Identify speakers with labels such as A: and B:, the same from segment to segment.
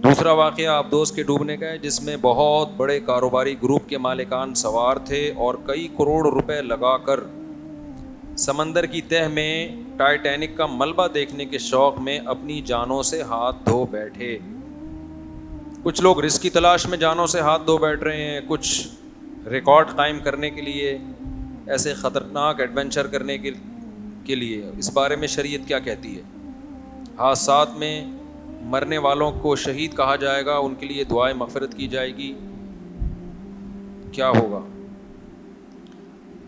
A: دوسرا واقعہ ابدوس کے ڈوبنے کا ہے، جس میں بہت بڑے کاروباری گروپ کے مالکان سوار تھے اور کئی کروڑ روپے لگا کر سمندر کی تہہ میں ٹائٹینک کا ملبہ دیکھنے کے شوق میں اپنی جانوں سے ہاتھ دھو بیٹھے۔ کچھ لوگ رزق کی تلاش میں جانوں سے ہاتھ دھو بیٹھ رہے ہیں، کچھ ریکارڈ قائم کرنے کے لیے، ایسے خطرناک ایڈونچر کرنے کے لیے۔ اس بارے میں شریعت کیا کہتی ہے؟ حادثات میں مرنے والوں کو شہید کہا جائے گا، ان کے لیے دعائے مغفرت کی جائے گی، کیا ہوگا؟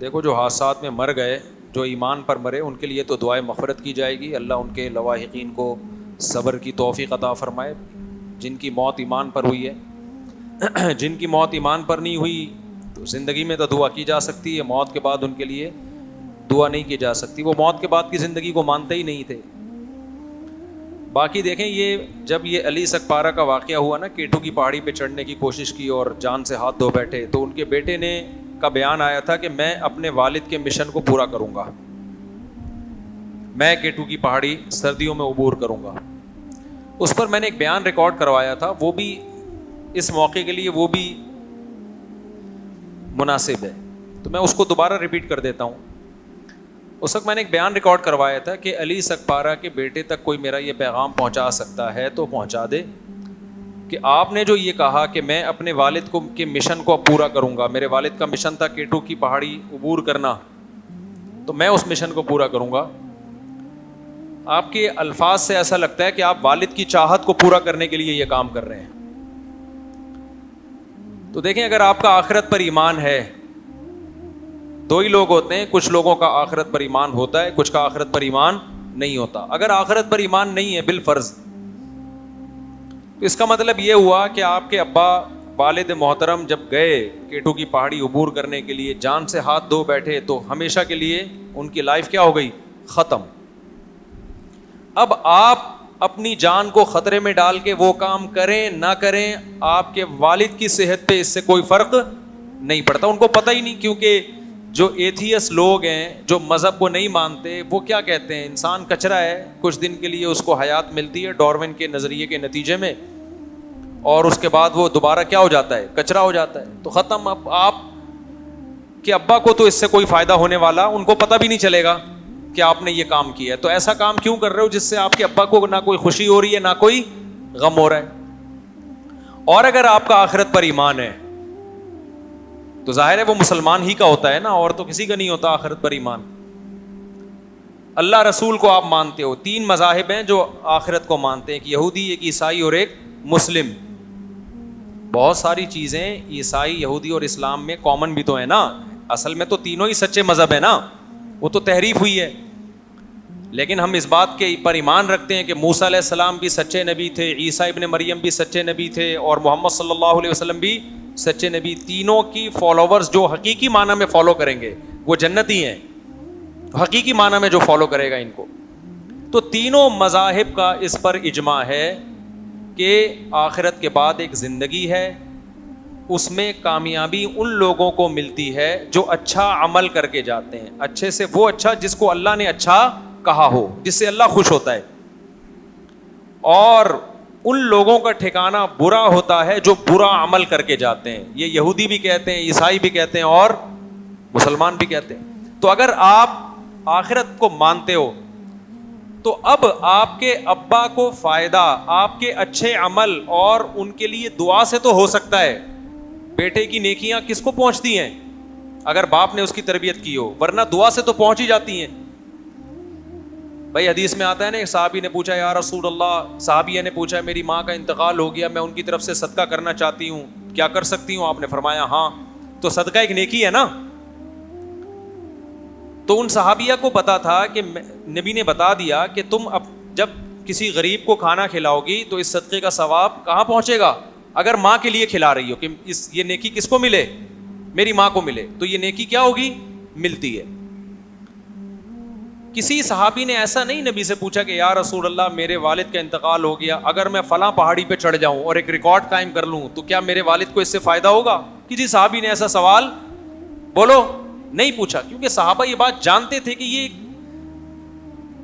A: دیکھو، جو حادثات میں مر گئے، جو ایمان پر مرے، ان کے لیے تو دعائے مغفرت کی جائے گی، اللہ ان کے لواحقین کو صبر کی توفیق عطا فرمائے۔ جن کی موت ایمان پر ہوئی ہے، جن کی موت ایمان پر نہیں ہوئی تو زندگی میں تو دعا کی جا سکتی ہے، موت کے بعد ان کے لیے دعا نہیں کی جا سکتی، وہ موت کے بعد کی زندگی کو مانتے ہی نہیں تھے۔ باقی دیکھیں، یہ جب یہ علی سکپارہ کا واقعہ ہوا نا، کیٹو کی پہاڑی پہ چڑھنے کی کوشش کی اور جان سے ہاتھ دھو بیٹھے، تو ان کے بیٹے نے کا بیان آیا تھا کہ میں اپنے والد کے مشن کو پورا کروں گا، میں کیٹو کی پہاڑی سردیوں میں عبور کروں گا۔ اس پر میں نے ایک بیان ریکارڈ کروایا تھا، وہ بھی اس موقع کے لیے وہ بھی مناسب ہے، تو میں اس کو دوبارہ ریپیٹ کر دیتا ہوں۔ اس وقت میں نے ایک بیان ریکارڈ کروایا تھا کہ علی سکپارہ کے بیٹے تک کوئی میرا یہ پیغام پہنچا سکتا ہے تو پہنچا دے کہ آپ نے جو یہ کہا کہ میں اپنے والد کے مشن کو پورا کروں گا، میرے والد کا مشن تھا کیٹو کی پہاڑی عبور کرنا، تو میں اس مشن کو پورا کروں گا۔ آپ کے الفاظ سے ایسا لگتا ہے کہ آپ والد کی چاہت کو پورا کرنے کے لیے یہ کام کر رہے ہیں۔ تو دیکھیں، اگر آپ کا آخرت پر ایمان ہے، دو ہی لوگ ہوتے ہیں، کچھ لوگوں کا آخرت پر ایمان ہوتا ہے، کچھ کا آخرت پر ایمان نہیں ہوتا۔ اگر آخرت پر ایمان نہیں ہے بالفرض، تو اس کا مطلب یہ ہوا کہ آپ کے ابا والد محترم جب گئے کیٹو کی پہاڑی عبور کرنے کے لیے، جان سے ہاتھ دھو بیٹھے، تو ہمیشہ کے لیے ان کی لائف کیا ہو گئی؟ ختم۔ اب آپ اپنی جان کو خطرے میں ڈال کے وہ کام کریں نہ کریں، آپ کے والد کی صحت پہ اس سے کوئی فرق نہیں پڑتا۔ ان کو پتہ ہی نہیں، کیونکہ جو ایتھیس لوگ ہیں، جو مذہب کو نہیں مانتے، وہ کیا کہتے ہیں؟ انسان کچرا ہے، کچھ دن کے لیے اس کو حیات ملتی ہے ڈارون کے نظریے کے نتیجے میں، اور اس کے بعد وہ دوبارہ کیا ہو جاتا ہے؟ کچرا ہو جاتا ہے، تو ختم۔ اب آپ کے ابا کو تو اس سے کوئی فائدہ ہونے والا، ان کو پتہ بھی نہیں چلے گا کہ آپ نے یہ کام کیا ہے، تو ایسا کام کیوں کر رہے ہو جس سے آپ کے ابا کو نہ کوئی خوشی ہو رہی ہے نہ کوئی غم ہو رہا ہے؟ اور اگر آپ کا آخرت پر ایمان ہے تو ظاہر ہے وہ مسلمان ہی کا ہوتا ہے نا، اور تو کسی کا نہیں ہوتا آخرت پر ایمان۔ اللہ رسول کو آپ مانتے ہو، تین مذاہب ہیں جو آخرت کو مانتے ہیں، ایک یہودی، ایک عیسائی اور ایک مسلم۔ بہت ساری چیزیں عیسائی، یہودی اور اسلام میں کامن بھی تو ہیں نا، اصل میں تو تینوں ہی سچے مذہب ہیں نا، وہ تو تحریف ہوئی ہے، لیکن ہم اس بات کے پر ایمان رکھتے ہیں کہ موسیٰ علیہ السلام بھی سچے نبی تھے، عیسیٰ ابن مریم بھی سچے نبی تھے، اور محمد صلی اللہ علیہ وسلم بھی سچے نبی۔ تینوں کی فالوورز جو حقیقی معنی میں فالو کریں گے وہ جنتی ہیں، حقیقی معنی میں جو فالو کرے گا ان کو۔ تو تینوں مذاہب کا اس پر اجماع ہے کہ آخرت کے بعد ایک زندگی ہے، اس میں کامیابی ان لوگوں کو ملتی ہے جو اچھا عمل کر کے جاتے ہیں، اچھے سے وہ اچھا جس کو اللہ نے اچھا کہا ہو، جس سے اللہ خوش ہوتا ہے، اور ان لوگوں کا ٹھکانہ برا ہوتا ہے جو برا عمل کر کے جاتے ہیں۔ یہ یہودی بھی کہتے ہیں، عیسائی بھی کہتے ہیں، اور مسلمان بھی کہتے ہیں۔ تو اگر آپ آخرت کو مانتے ہو تو اب آپ کے ابا کو فائدہ آپ کے اچھے عمل اور ان کے لیے دعا سے تو ہو سکتا ہے۔ بیٹے کی نیکیاں کس کو پہنچتی ہیں؟ اگر باپ نے اس کی تربیت کی ہو، ورنہ دعا سے تو پہنچ ہی جاتی ہیں۔ بھائی حدیث میں آتا ہے نا، ایک صحابی نے پوچھا، یا رسول اللہ، صحابیہ نے پوچھا میری ماں کا انتقال ہو گیا، میں ان کی طرف سے صدقہ کرنا چاہتی ہوں، کیا کر سکتی ہوں؟ آپ نے فرمایا ہاں۔ تو صدقہ ایک نیکی ہے نا۔ تو ان صحابیہ کو پتا تھا کہ نبی نے بتا دیا کہ تم اب جب کسی غریب کو کھانا کھلاؤ گی تو اس صدقے کا ثواب کہاں پہنچے گا؟ اگر ماں کے لیے کھلا رہی ہو کہ یہ نیکی کس کو ملے؟ میری ماں کو ملے، تو یہ نیکی کیا ہوگی؟ ملتی ہے۔ کسی صحابی نے ایسا نہیں نبی سے پوچھا کہ یا رسول اللہ میرے والد کا انتقال ہو گیا، اگر میں فلاں پہاڑی پہ چڑھ جاؤں اور ایک ریکارڈ قائم کر لوں تو کیا میرے والد کو اس سے فائدہ ہوگا؟ کسی صحابی نے ایسا سوال بولو نہیں پوچھا، کیونکہ صحابہ یہ بات جانتے تھے کہ یہ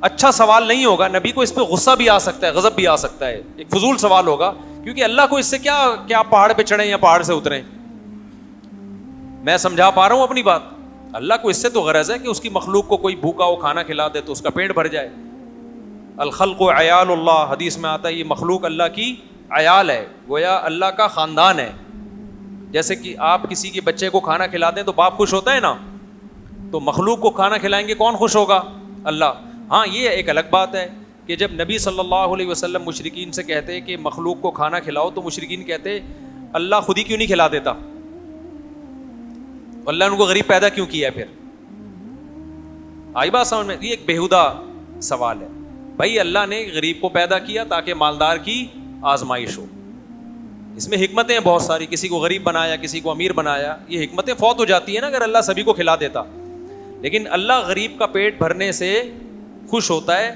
A: اچھا سوال نہیں ہوگا، نبی کو اس پہ غصہ بھی آ سکتا ہے، غضب بھی آ سکتا ہے، ایک فضول سوال ہوگا، کیونکہ اللہ کو اس سے کیا پہاڑ پہ چڑھیں یا پہاڑ سے اتریں. میں سمجھا پا رہا ہوں اپنی بات. اللہ کو اس سے تو غرض ہے کہ اس کی مخلوق کو کوئی بھوکا ہو کھانا کھلا دے تو اس کا پیٹ بھر جائے. الخلق عیال اللہ، حدیث میں آتا ہے یہ مخلوق اللہ کی عیال ہے، گویا اللہ کا خاندان ہے. جیسے کہ آپ کسی کے بچے کو کھانا کھلا دیں تو باپ خوش ہوتا ہے نا، تو مخلوق کو کھانا کھلائیں گے کون خوش ہوگا؟ اللہ. ہاں یہ ایک الگ بات ہے کہ جب نبی صلی اللہ علیہ وسلم مشرکین سے کہتے کہ مخلوق کو کھانا کھلاؤ تو مشرکین کہتے اللہ خود ہی کیوں نہیں کھلا دیتا؟ اللہ نے ان کو غریب پیدا کیوں کیا ہے پھر؟ آئی بات سمجھ میں؟ یہ ایک بیہودہ سوال ہے. بھائی اللہ نے غریب کو پیدا کیا تاکہ مالدار کی آزمائش ہو. اس میں حکمتیں بہت ساری، کسی کو غریب بنایا کسی کو امیر بنایا، یہ حکمتیں فوت ہو جاتی ہیں نا اگر اللہ سبھی کو کھلا دیتا. لیکن اللہ غریب کا پیٹ بھرنے سے خوش ہوتا ہے،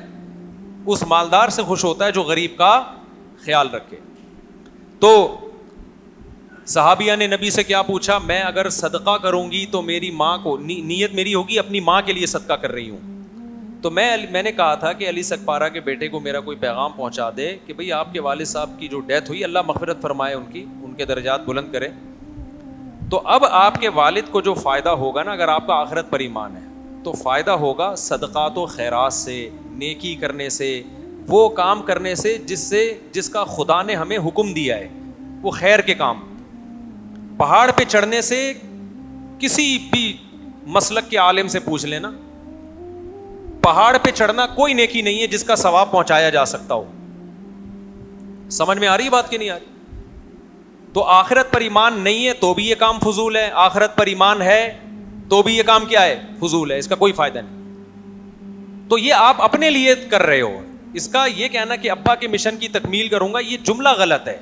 A: اس مالدار سے خوش ہوتا ہے جو غریب کا خیال رکھے. تو صحابیہ نے نبی سے کیا پوچھا؟ میں اگر صدقہ کروں گی تو میری ماں کو نیت میری ہوگی اپنی ماں کے لیے صدقہ کر رہی ہوں. تو میں نے کہا تھا کہ علی سکپارہ کے بیٹے کو میرا کوئی پیغام پہنچا دے کہ بھئی آپ کے والد صاحب کی جو ڈیتھ ہوئی اللہ مغفرت فرمائے ان کے درجات بلند کرے. تو اب آپ کے والد کو جو فائدہ ہوگا نا، اگر آپ کا آخرت پر ایمان ہے تو فائدہ ہوگا صدقات و خیرات سے، نیکی کرنے سے، وہ کام کرنے سے جس کا خدا نے ہمیں حکم دیا ہے، وہ خیر کے کام. پہاڑ پہ چڑھنے سے کسی بھی مسلک کے عالم سے پوچھ لینا، پہاڑ پہ چڑھنا کوئی نیکی نہیں ہے جس کا ثواب پہنچایا جا سکتا ہو. سمجھ میں آ رہی بات کہ نہیں آ رہی؟ تو آخرت پر ایمان نہیں ہے تو بھی یہ کام فضول ہے، آخرت پر ایمان ہے تو بھی یہ کام کیا ہے؟ فضول ہے، اس کا کوئی فائدہ نہیں. تو یہ آپ اپنے لیے کر رہے ہو. اس کا یہ کہنا کہ ابا کے مشن کی تکمیل کروں گا، یہ جملہ غلط ہے.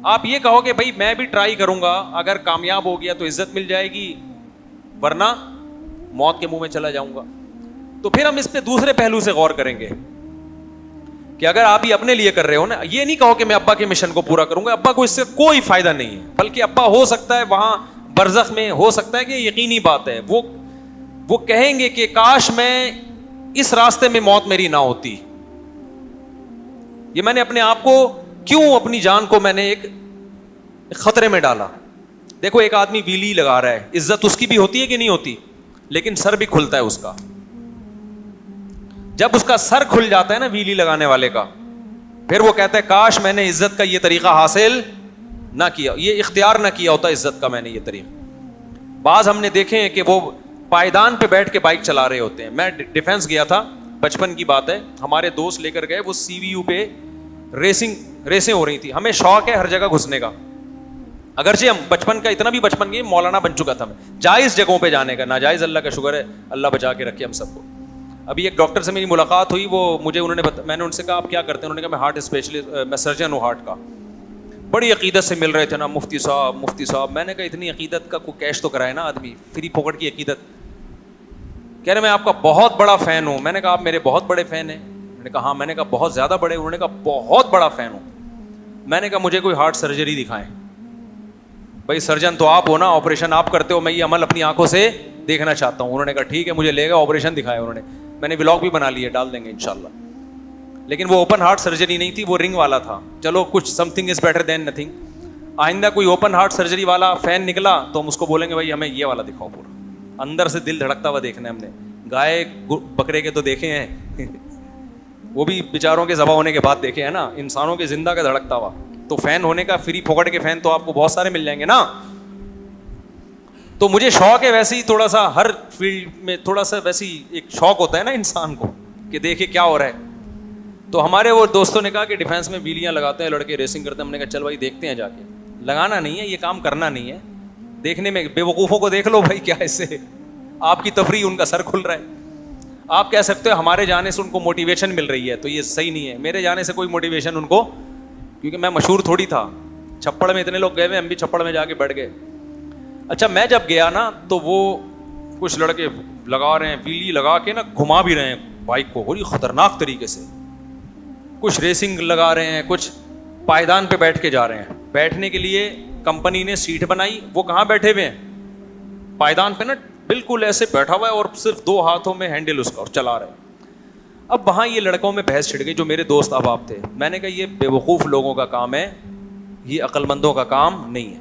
A: آپ یہ کہو کہ بھائی میں بھی ٹرائی کروں گا، اگر کامیاب ہو گیا تو عزت مل جائے گی، ورنہ موت کے منہ میں چلا جاؤں گا. تو پھر ہم اس پہ دوسرے پہلو سے غور کریں گے کہ اگر آپ یہ اپنے لیے کر رہے ہو نا، یہ نہیں کہو کہ میں ابا کے مشن کو پورا کروں گا، ابا کو اس سے کوئی فائدہ نہیں ہے، بلکہ ابا ہو سکتا ہے وہاں برزخ میں ہو سکتا ہے کہ یقینی بات ہے وہ کہیں گے کہ کاش میں اس راستے میں موت میری نہ ہوتی. یہ میں نے اپنے آپ کو کیوں، اپنی جان کو میں نے ایک خطرے میں ڈالا. دیکھو ایک آدمی ویلی لگا رہا ہے، عزت اس کی بھی ہوتی ہے کہ نہیں ہوتی؟ لیکن سر بھی کھلتا ہے اس کا. جب اس کا سر کھل جاتا ہے نا ویلی لگانے والے کا، پھر وہ کہتا ہے کاش میں نے عزت کا یہ طریقہ حاصل نہ کیا، یہ اختیار نہ کیا ہوتا عزت کا میں نے یہ طریقہ. بعض ہم نے دیکھے ہیں کہ وہ پائیدان پہ بیٹھ کے بائک چلا رہے ہوتے ہیں. میں ڈیفینس گیا تھا، بچپن کی بات ہے، ہمارے دوست لے کر گئے، وہ سی وی یو پہ ریسیں ہو رہی تھی. ہمیں شوق ہے ہر جگہ گھسنے کا، اگرچہ ہم بچپن کا اتنا بھی بچپن کی مولانا بن چکا تھا میں، جائز جگہوں پہ جانے کا، ناجائز اللہ کا شکر ہے اللہ بچا کے رکھے ہم سب کو. ابھی ایک ڈاکٹر سے میری ملاقات ہوئی، وہ مجھے میں نے ان سے کہا آپ کیا کرتے ہیں؟ انہوں نے کہا میں ہارٹ اسپیشلسٹ، میں سرجن ہوں ہارٹ کا. بڑی عقیدت سے مل رہے تھے نا، مفتی صاحب. میں نے کہا اتنی عقیدت کا کوئی کیش تو کرائے نا آدمی، فری پھوکٹ کی عقیدت. کہہ رہے میں آپ کا بہت بڑا فین ہوں. میں نے کہا آپ میرے بہت بڑے فین ہیں؟ میں نے کہا ہاں. میں نے کہا بہت زیادہ بڑے؟ انہوں نے کہا بہت بڑا فین ہوں. میں نے کہا مجھے کوئی ہارٹ سرجری دکھائیں. بھائی سرجن تو آپ ہو نا، آپریشن آپ کرتے ہو، میں یہ عمل اپنی آنکھوں سے دیکھنا چاہتا ہوں. انہوں نے کہا ٹھیک ہے مجھے لے گا، آپریشن دکھایا انہوں نے. میں نے ولاگ بھی بنا لیے، ڈال دیں گے انشاءاللہ. لیکن وہ اوپن ہارٹ سرجری نہیں تھی، وہ رنگ والا تھا. چلو کچھ some thing is better than nothing. آئندہ کوئی اوپن ہارٹ سرجری والا فین نکلا تو ہم اس کو بولیں گے بھائی ہمیں یہ والا دکھاؤ، پورا اندر سے دل دھڑکتا ہوا دیکھنا ہے ہم نے. گائے بکرے کے تو دیکھے ہیں وہ بھی بیچاروں کے ذبح ہونے کے بعد دیکھے ہیں نا، انسانوں کے زندہ کا دھڑکتا ہوا. تو فین ہونے کا فری پھوکٹ کے فین تو آپ کو بہت سارے مل جائیں گے نا. تو مجھے شوق ہے ویسے ہی تھوڑا سا، ہر فیلڈ میں تھوڑا سا ویسے ہی ایک شوق ہوتا ہے نا انسان کو کہ دیکھے کیا ہو رہا ہے. تو ہمارے وہ دوستوں نے کہا کہ ڈیفینس میں ویلیاں لگاتے ہیں لڑکے، ریسنگ کرتے ہیں. ہم نے کہا چل بھائی دیکھتے ہیں جا کے. لگانا نہیں ہے، یہ کام کرنا نہیں ہے. دیکھنے میں بے وقوفوں کو دیکھ لو بھائی، کیا اس سے آپ کی تفریح، ان کا سر کھل رہا ہے. آپ کہہ سکتے ہو ہمارے جانے سے ان کو موٹیویشن مل رہی ہے، تو یہ صحیح نہیں ہے. میرے جانے سے کوئی موٹیویشن ان کو، کیونکہ میں مشہور تھوڑی تھا. چھپڑ میں اتنے لوگ گئے ہوئے، ہم بھی چھپڑ میں جا کے بیٹھ گئے. اچھا میں جب گیا نا تو وہ کچھ لڑکے لگا رہے ہیں، ویلی لگا کے نا گھما بھی رہے ہیں بائک کو بڑی خطرناک طریقے سے. کچھ ریسنگ لگا رہے ہیں، کچھ پائیدان پہ بیٹھ کے جا رہے ہیں. بیٹھنے کے لیے کمپنی نے سیٹ بنائی، وہ کہاں بیٹھے ہوئے ہیں؟ پائیدان پہ نا، بالکل ایسے بیٹھا ہوا ہے اور صرف 2 ہاتھوں میں ہینڈل اس کا، اور چلا رہے ہیں. اب وہاں یہ لڑکوں میں بحث چھڑ گئی جو میرے دوست احباب تھے. میں نے کہا یہ بے وقوف لوگوں کا کام ہے، یہ عقل مندوں کا کام نہیں ہے.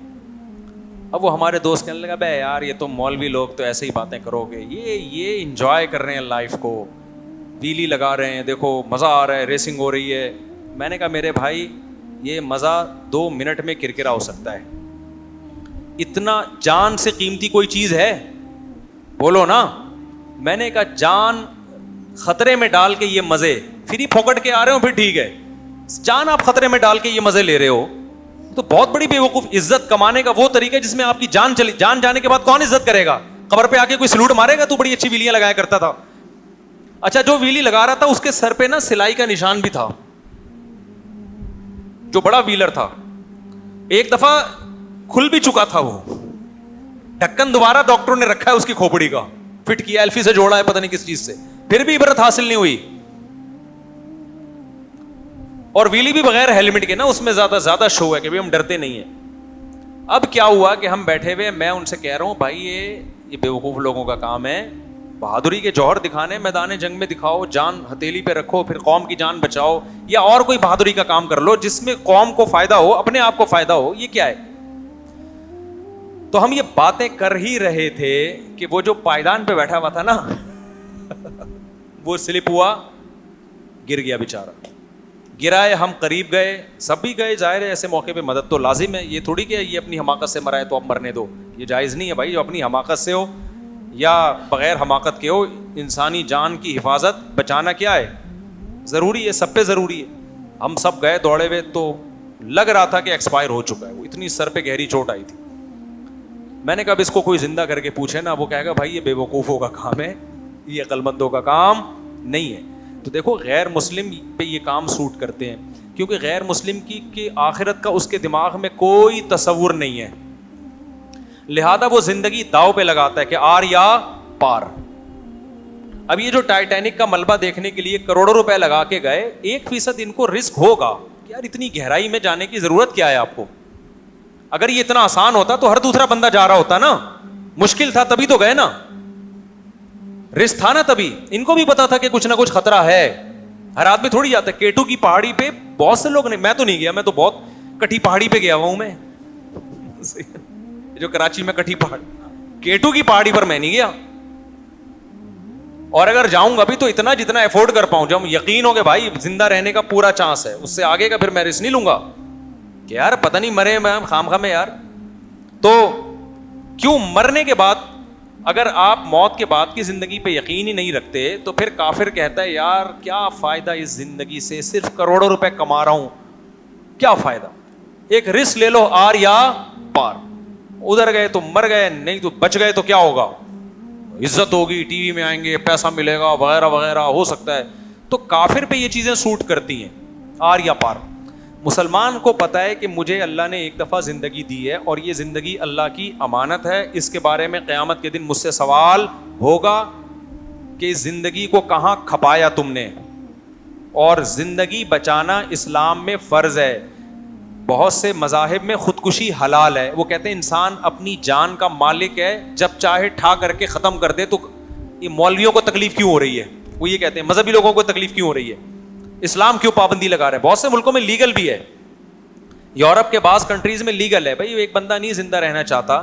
A: اب وہ ہمارے دوست کہنے لگا بے یار یہ تو مولوی لوگ تو ایسے ہی باتیں کرو گے, یہ انجوائے کر رہے ہیں لائف کو, ویلی لگا رہے ہیں, دیکھو مزہ آ رہا ہے, ریسنگ ہو رہی ہے. میں نے کہا میرے بھائی یہ مزہ 2 منٹ میں کرکرا ہو سکتا ہے, اتنا جان سے قیمتی کوئی چیز ہے؟ بولو نا. میں نے کہا جان خطرے میں ڈال کے یہ مزے فری پھوکٹ کے آ رہے ہو پھر ٹھیک ہے, جان آپ خطرے میں ڈال کے یہ مزے لے رہے ہو تو بہت بڑی بے وقوف. عزت کمانے کا وہ طریقہ جس میں آپ کی جان چلی, جان جانے کے بعد کون عزت کرے گا؟ قبر پہ آ کے کوئی سلوٹ مارے گا تو بڑی اچھی ویلیاں لگایا کرتا تھا. اچھا جو ویلی لگا رہا تھا اس کے سر پہ نا سلائی کا نشان بھی تھا, جو بڑا ویلر تھا. ایک دفعہ کھل بھی چکا تھا وہ ڈھکن, دوبارہ ڈاکٹروں نے رکھا ہے اس کی کھوپڑی کا, فٹ کیا, ایلفی سے جوڑا ہے پتہ نہیں کس چیز سے, پھر بھی عبرت حاصل نہیں ہوئی. اور ویلی بھی بغیر ہیلمٹ کے نا, اس میں زیادہ شو ہے کہ ہم ڈرتے نہیں ہیں. اب کیا ہوا کہ ہم بیٹھے ہوئے, میں ان سے کہہ رہا ہوں بھائی یہ بیوقوف لوگوں کا کام ہے, بہادری کے جوہر دکھانے میدان جنگ میں دکھاؤ, جان ہتھیلی پہ رکھو, پھر قوم کی جان بچاؤ, یا اور کوئی بہادری کا کام کر لو جس میں قوم کو فائدہ ہو, اپنے آپ کو فائدہ ہو. یہ کیا ہے؟ تو ہم یہ باتیں کر ہی رہے تھے کہ وہ جو پائیدان پہ بیٹھا ہوا تھا نا وہ سلپ ہوا, گر گیا بیچارہ. گرائے, ہم قریب گئے, سب بھی گئے, ظاہر ہے ایسے موقع پہ مدد تو لازم ہے. یہ تھوڑی کہ یہ اپنی حماقت سے مرا ہے تو اب مرنے دو, یہ جائز نہیں ہے بھائی. جو اپنی حماقت سے ہو یا بغیر حماقت کے ہو, انسانی جان کی حفاظت بچانا کیا ہے, ضروری ہے, سب پہ ضروری ہے. ہم سب گئے دوڑے ہوئے تو لگ رہا تھا کہ ایکسپائر ہو چکا ہے, وہ اتنی سر پہ گہری چوٹ آئی تھی. میں نے کہا اب اس کو کوئی زندہ کر کے پوچھے نا, وہ کہے گا بھائی یہ بے وقوفوں کا کام ہے, یہ عقل مندوں کا کام نہیں ہے. تو دیکھو غیر مسلم پہ یہ کام سوٹ کرتے ہیں کیونکہ غیر مسلم کی آخرت کا اس کے دماغ میں کوئی تصور نہیں ہے, لہذا وہ زندگی داؤ پہ لگاتا ہے کہ آر یا پار. اب یہ جو ٹائٹینک کا ملبہ دیکھنے کے لیے کروڑوں روپے لگا کے گئے, 1% ان کو رسک ہوگا کہ یار اتنی گہرائی میں جانے کی ضرورت کیا ہے آپ کو. اگر یہ اتنا آسان ہوتا تو ہر دوسرا بندہ جا رہا ہوتا نا, مشکل تھا تبھی تو گئے نا, رسک تھا نا تبھی. ان کو بھی پتا تھا کہ کچھ نہ کچھ خطرہ ہے, ہر آدمی تھوڑی جاتا ہے. کیٹو کی پہاڑی پہ بہت سے لوگ نہیں, میں تو نہیں گیا, میں تو بہت کٹھی پہاڑی پہ گیا ہوا ہوں. میں جو کراچی میں کٹھی پہاڑی, کیٹو کی پہاڑی پر میں نہیں گیا, اور اگر جاؤں گا بھی تو اتنا جتنا افورڈ کر پاؤں, جب یقین ہو کہ بھائی زندہ رہنے کا پورا چانس ہے, اس سے آگے کا پھر میں رسک نہیں لوں گا کہ یار پتہ نہیں مرے میں خام خام یار. تو کیوں مرنے کے بعد, اگر آپ موت کے بعد کی زندگی پہ یقین ہی نہیں رکھتے تو پھر کافر کہتا ہے یار کیا فائدہ اس زندگی سے, صرف کروڑوں روپے کما رہا ہوں, کیا فائدہ. ایک رسک لے لو, آر یا پار. ادھر گئے تو مر گئے, نہیں تو بچ گئے تو کیا ہوگا, عزت ہوگی, ٹی وی میں آئیں گے, پیسہ ملے گا وغیرہ وغیرہ ہو سکتا ہے. تو کافر پہ یہ چیزیں سوٹ کرتی ہیں, آر یا پار. مسلمان کو پتا ہے کہ مجھے اللہ نے ایک دفعہ زندگی دی ہے اور یہ زندگی اللہ کی امانت ہے, اس کے بارے میں قیامت کے دن مجھ سے سوال ہوگا کہ اس زندگی کو کہاں کھپایا تم نے. اور زندگی بچانا اسلام میں فرض ہے. بہت سے مذاہب میں خودکشی حلال ہے, وہ کہتے ہیں انسان اپنی جان کا مالک ہے, جب چاہے ٹھا کر کے ختم کر دے. تو یہ مولویوں کو تکلیف کیوں ہو رہی ہے, وہ یہ کہتے ہیں مذہبی لوگوں کو تکلیف کیوں ہو رہی ہے, اسلام کیوں پابندی لگا رہا ہے. بہت سے ملکوں میں لیگل بھی ہے, یورپ کے بعض کنٹریز میں لیگل ہے. بھائی ایک بندہ نہیں زندہ رہنا چاہتا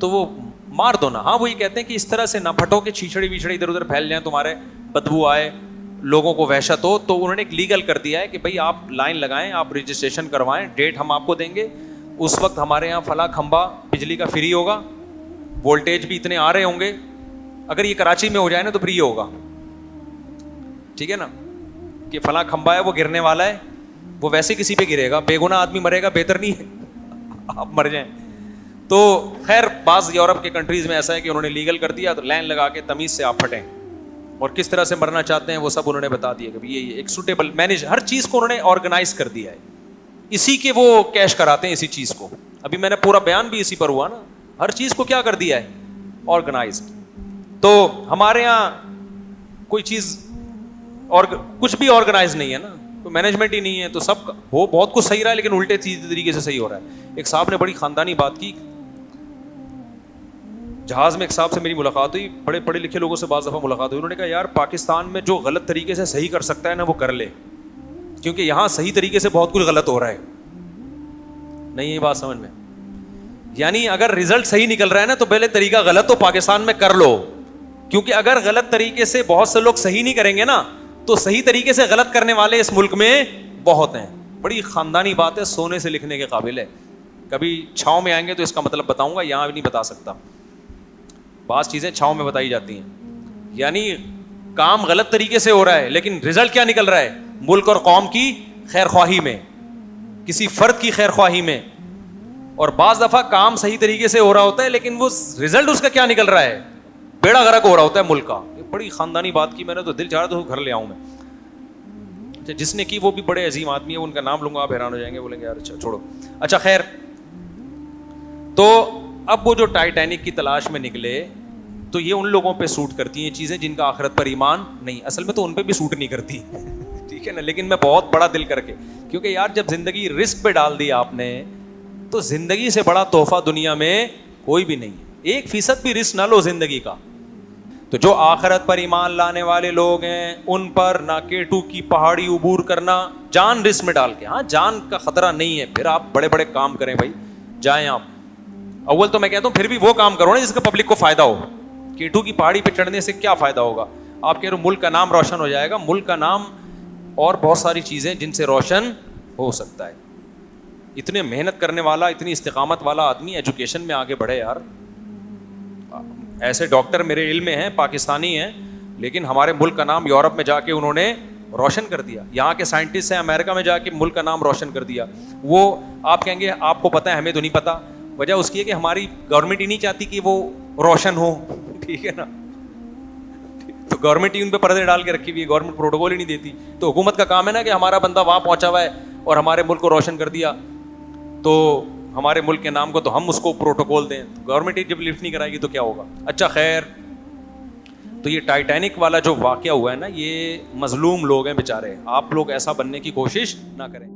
A: تو وہ مار دو نا. ہاں وہ یہ کہتے ہیں کہ اس طرح سے نہ پھٹو کہ چھیچڑی ویچڑی ادھر ادھر پھیل جائیں, تمہارے بدبو آئے, لوگوں کو وحشت ہو. تو انہوں نے ایک لیگل کر دیا ہے کہ بھائی آپ لائن لگائیں, آپ رجسٹریشن کروائیں, ڈیٹ ہم آپ کو دیں گے, اس وقت ہمارے یہاں فلاں کھمبا بجلی کا فری ہوگا, وولٹیج بھی اتنے آ رہے ہوں گے. اگر یہ کراچی میں ہو جائے نا تو فری ہوگا, ٹھیک ہے نا, کہ فلاں کھمبا ہے وہ گرنے والا ہے, وہ ویسے کسی پہ گرے گا, بے گناہ آدمی مرے گا, بہتر نہیں ہے آپ مر جائیں. تو خیر بعض یورپ کے کنٹریز میں ایسا ہے کہ انہوں نے لیگل کر دیا, تو لائن لگا کے تمیز سے آپ پھٹیں, اور کس طرح سے مرنا چاہتے ہیں وہ سب انہوں نے بتا دیا کہ یہ ایک سوٹیبل مینیج, ہر چیز کو انہوں نے آرگنائز کر دیا ہے. اسی کے وہ کیش کراتے ہیں اسی چیز کو. ابھی میں نے پورا بیان بھی اسی پر ہوا نا, ہر چیز کو کیا کر دیا ہے, آرگنائزڈ. تو ہمارے یہاں کوئی چیز اور کچھ بھی آرگنائز نہیں ہے نا, تو مینجمنٹ ہی نہیں ہے, تو سب ہو بہت کچھ صحیح رہا ہے لیکن الٹے طریقے سے صحیح ہو رہا ہے. ایک صاحب نے بڑی خاندانی بات کی, جہاز میں ایک صاحب سے میری ملاقات ہوئی, بڑے پڑھے لکھے لوگوں سے بعض دفعہ ملاقات ہوئی. انہوں نے کہا یار پاکستان میں جو غلط طریقے سے صحیح کر سکتا ہے نا وہ کر لے, کیونکہ یہاں صحیح طریقے سے بہت کچھ غلط ہو رہا ہے. نہیں یہ بات سمجھ میں؟ یعنی اگر رزلٹ صحیح نکل رہا ہے نا تو پہلے طریقہ غلط تو پاکستان میں کر لو, کیونکہ اگر غلط طریقے سے بہت سے لوگ صحیح نہیں کریں گے نا تو صحیح طریقے سے غلط کرنے والے اس ملک میں بہت ہیں. بڑی خاندانی بات ہے, سونے سے لکھنے کے قابل ہے. کبھی چھاؤں میں آئیں گے تو اس کا مطلب بتاؤں گا, یہاں بھی نہیں بتا سکتا. بعض چیزیں چھاؤں میں بتائی جاتی ہیں. یعنی کام غلط طریقے سے ہو رہا ہے لیکن رزلٹ کیا نکل رہا ہے؟ ملک اور قوم کی خیر خواہی میں, کسی فرد کی خیر خواہی میں. اور بعض دفعہ کام صحیح طریقے سے ہو رہا ہوتا ہے لیکن وہ رزلٹ اس کا کیا نکل رہا ہے؟ بیڑا غرق ہو رہا ہوتا ہے ملک کا. یہ بڑی خاندانی بات کی میں نے, تو دل چاہ رہا تھا گھر لے آؤں میں. جس نے کی وہ بھی بڑے عظیم آدمی ہے, ان کا نام لوں گا آپ حیران ہو جائیں گے, بولیں گے یار اچھا چھوڑو. اچھا خیر, تو اب وہ جو ٹائٹینک کی تلاش میں نکلے تو یہ ان لوگوں پہ سوٹ کرتی ہیں چیزیں جن کا آخرت پر ایمان نہیں. اصل میں تو ان پہ بھی سوٹ نہیں کرتی, ٹھیک ہے نا, لیکن میں بہت بڑا دل کر کے, کیونکہ یار جب زندگی رسک پہ ڈال دی آپ نے تو زندگی سے بڑا تحفہ دنیا میں کوئی بھی نہیں ہے. 1% بھی رسک نہ لو زندگی کا. تو جو آخرت پر ایمان لانے والے لوگ ہیں ان پر نہ K2 کی پہاڑی عبور کرنا جان رسک میں ڈال کے, ہاں جان کا خطرہ نہیں ہے, پھر آپ بڑے بڑے کام کریں بھائی, جائیں آپ. اول تو میں کہتا ہوں پھر بھی وہ کام کرو نا جس کا پبلک کو فائدہ ہو. K2 کی پہاڑی پہ چڑھنے سے کیا فائدہ ہوگا؟ آپ کہہ رہے ہو ملک کا نام روشن ہو جائے گا. ملک کا نام اور بہت ساری چیزیں جن سے روشن ہو سکتا ہے. اتنے محنت کرنے والا, اتنی استقامت والا آدمی ایجوکیشن میں آگے بڑھے یار. ایسے ڈاکٹر میرے علم میں ہیں پاکستانی ہیں لیکن ہمارے ملک کا نام یورپ میں جا کے انہوں نے روشن کر دیا. یہاں کے سائنٹسٹ ہیں امریکہ میں جا کے ملک کا نام روشن کر دیا. وہ آپ کہیں گے آپ کو پتہ ہے ہمیں تو نہیں پتہ. وجہ اس کی ہے کہ ہماری گورنمنٹ ہی نہیں چاہتی کہ وہ روشن ہو, ٹھیک ہے نا. تو گورنمنٹ ہی ان پہ پردے ڈال کے رکھی ہوئی ہے, گورنمنٹ پروٹوکول ہی نہیں دیتی. تو حکومت کا کام ہے نا کہ ہمارا بندہ وہاں پہنچا ہوا ہے اور ہمارے ملک کو روشن کر دیا, تو ہمارے ملک کے نام کو تو ہم اس کو پروٹوکول دیں. گورنمنٹ ہی جب لفٹ نہیں کرائے گی تو کیا ہوگا؟ اچھا خیر, تو یہ ٹائٹینک والا جو واقعہ ہوا ہے نا, یہ مظلوم لوگ ہیں بیچارے. آپ لوگ ایسا بننے کی کوشش نہ کریں.